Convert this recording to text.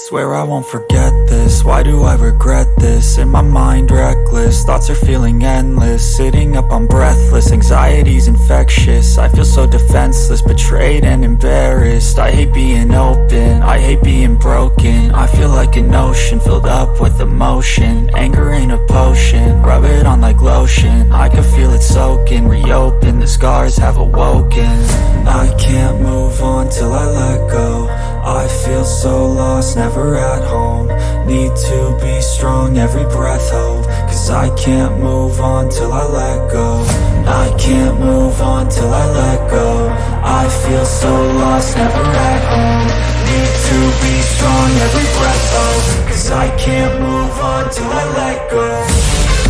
Swear I won't forget this, why do I regret this? In my mind reckless, thoughts are feeling endless. Sitting up I'm breathless, anxiety's infectious. I feel so defenseless, betrayed and embarrassed. I hate being open, I hate being broken. I feel like an ocean filled up with emotion. Anger ain't a potion, rub it on like lotion. I can feel it soaking, reopen, the scars have awoken. I can't move on till I let go. I feel so lost, never at home. Need to be strong, every breath hope. Cause I can't move on till I let go. I can't move on till I let go. I feel so lost, never at home. Need to be strong, every breath hope. Cause I can't move on till I let go.